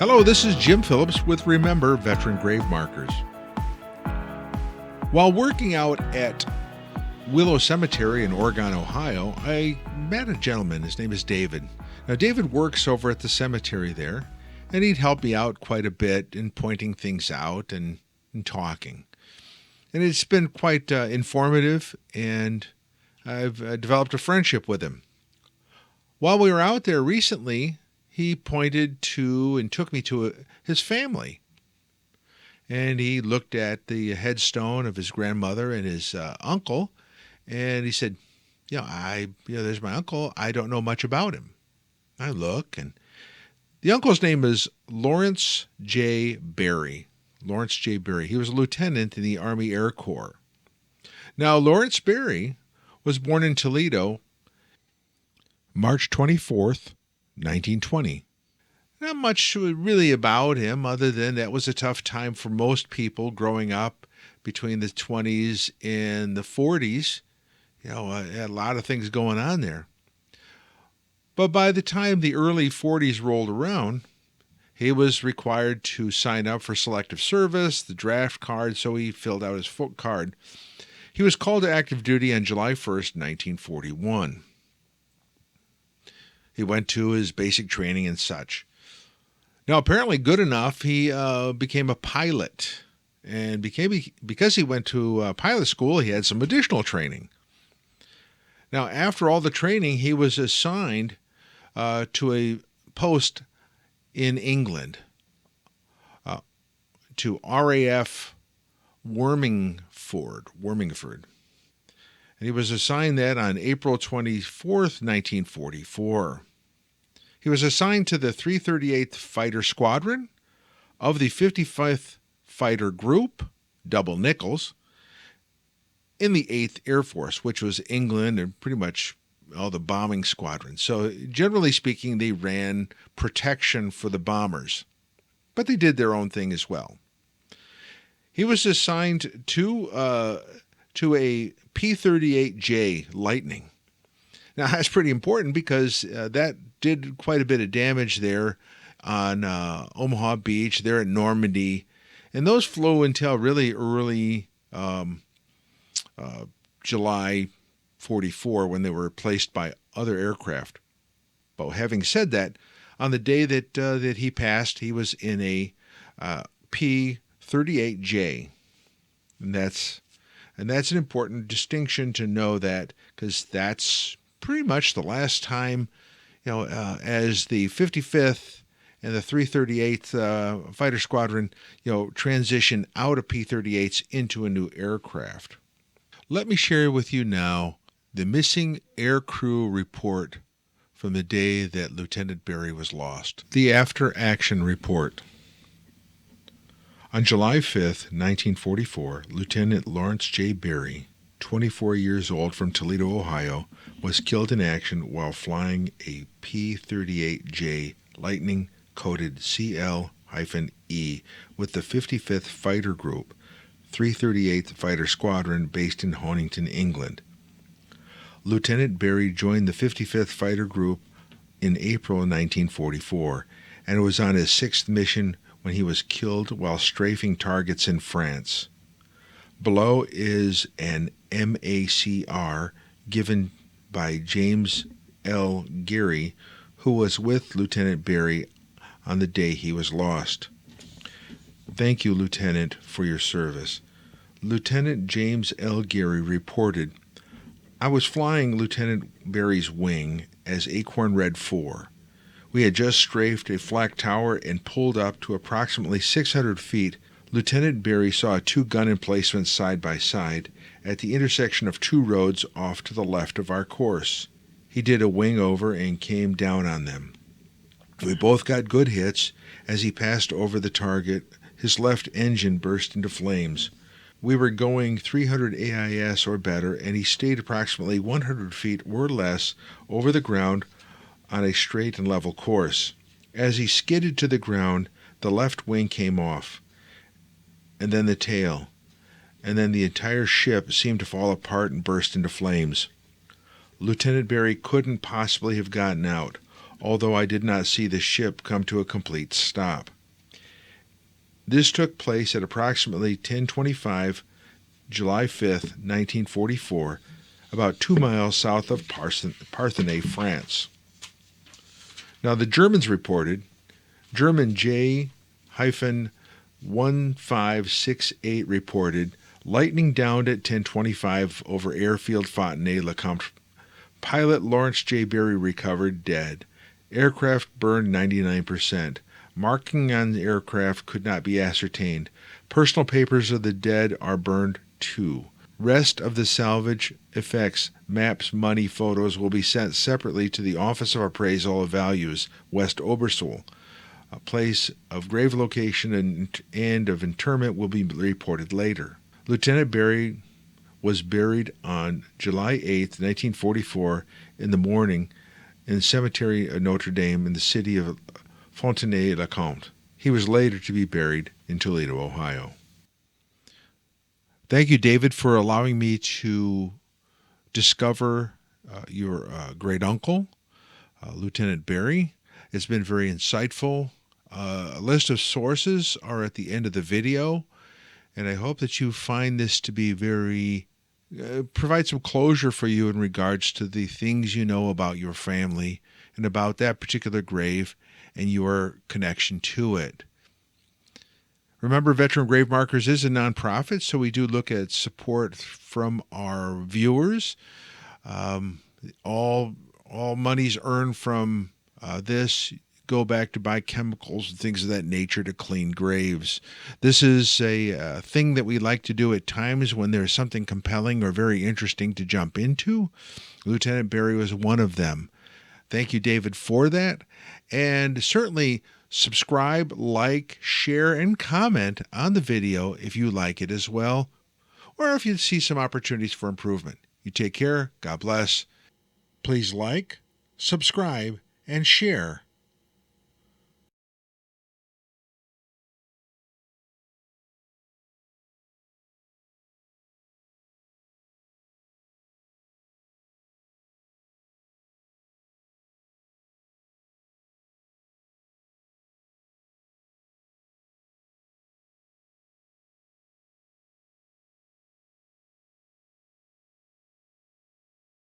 Hello, this is Jim Phillips with Remember Veteran Grave Markers. While working out at Willow Cemetery in Oregon, Ohio, I met a gentleman. His name is David. Now, David works over at the cemetery there, and he'd help me out quite a bit in pointing things out and talking. And it's been quite informative, and I've developed a friendship with him. While we were out there recently, he pointed to and took me to his family. And he looked at the headstone of his grandmother and his uncle, and he said, there's my uncle. I don't know much about him. I look, and the uncle's name is Lawrence J. Berry. Lawrence J. Berry. He was a lieutenant in the Army Air Corps. Now, Lawrence Berry was born in Toledo, March 24th, 1920. Not much really about him other than that was a tough time for most people growing up between the 20s and the 40s. A lot of things going on there. But by the time the early 40s rolled around, he was required to sign up for selective service, the draft card, so he filled out his foot card. He was called to active duty on July 1st, 1941. He went to his basic training and such. Now, apparently good enough, he became a pilot. And because he went to pilot school, he had some additional training. Now, after all the training, he was assigned to a post in England, to RAF Wormingford. And he was assigned that on April 24th, 1944. He was assigned to the 338th Fighter Squadron of the 55th Fighter Group, Double Nichols, in the 8th Air Force, which was England and pretty much all the bombing squadrons. So generally speaking, they ran protection for the bombers, but they did their own thing as well. He was assigned to a P-38J Lightning. Now, that's pretty important because that did quite a bit of damage there on Omaha Beach, there at Normandy, and those flew until really early July 44 when they were replaced by other aircraft. But having said that, on the day that he passed, he was in a P-38J, and that's an important distinction to know, that because that's pretty much the last time, as the 55th and the 338th Fighter Squadron, transition out of P-38s into a new aircraft. Let me share with you now the missing air crew report from the day that Lieutenant Berry was lost. The after-action report. On July 5th, 1944, Lieutenant Lawrence J. Berry, 24 years old, from Toledo, Ohio, was killed in action while flying a P-38J Lightning coded CL-E with the 55th Fighter Group, 338th Fighter Squadron based in Honington, England. Lieutenant Berry joined the 55th Fighter Group in April 1944 and was on his 6th mission when he was killed while strafing targets in France. Below is an MACR given by James L. Geary, who was with Lieutenant Berry on the day he was lost. Thank you, Lieutenant, for your service. Lieutenant James L. Geary reported, I was flying Lieutenant Berry's wing as Acorn Red 4. We had just strafed a flak tower and pulled up to approximately 600 feet. Lieutenant Berry saw 2 gun emplacements side by side at the intersection of 2 roads off to the left of our course. He did a wing over and came down on them. We both got good hits. As he passed over the target, his left engine burst into flames. We were going 300 AIS or better, and he stayed approximately 100 feet or less over the ground on a straight and level course. As he skidded to the ground, the left wing came off, and then the tail, and then the entire ship seemed to fall apart and burst into flames. Lieutenant Berry couldn't possibly have gotten out. although I did not see the ship come to a complete stop. This took place at approximately 10:25, July 5th, 1944, about 2 miles south of Parthenay, France. Now the Germans reported, German J-1568 reported, lightning downed at 10:25 over airfield Fontenay-le-Comte. Pilot Lawrence J. Berry recovered dead. Aircraft burned 99%. Marking on the aircraft could not be ascertained. Personal papers of the dead are burned too. Rest of the salvage effects, maps, money, photos will be sent separately to the Office of Appraisal of Values, West Oberstall. A place of grave location and of interment will be reported later. Lieutenant Berry was buried on July 8, 1944, in the morning in the cemetery of Notre Dame in the city of Fontenay-le-Comte. He was later to be buried in Toledo, Ohio. Thank you, David, for allowing me to discover your great uncle, Lieutenant Berry. It's been very insightful. A list of sources are at the end of the video, and I hope that you find this to be very provide some closure for you in regards to the things you know about your family and about that particular grave and your connection to it. Remember, Veteran Grave Markers is a nonprofit, so we do look at support from our viewers. All monies earned from this go back to buy chemicals and things of that nature to clean graves. This is a thing that we like to do at times when there's something compelling or very interesting to jump into. Lieutenant Berry was one of them. Thank you, David, for that. And certainly subscribe, like, share, and comment on the video if you like it as well, or if you see some opportunities for improvement. You take care. God bless. Please like, subscribe, and share.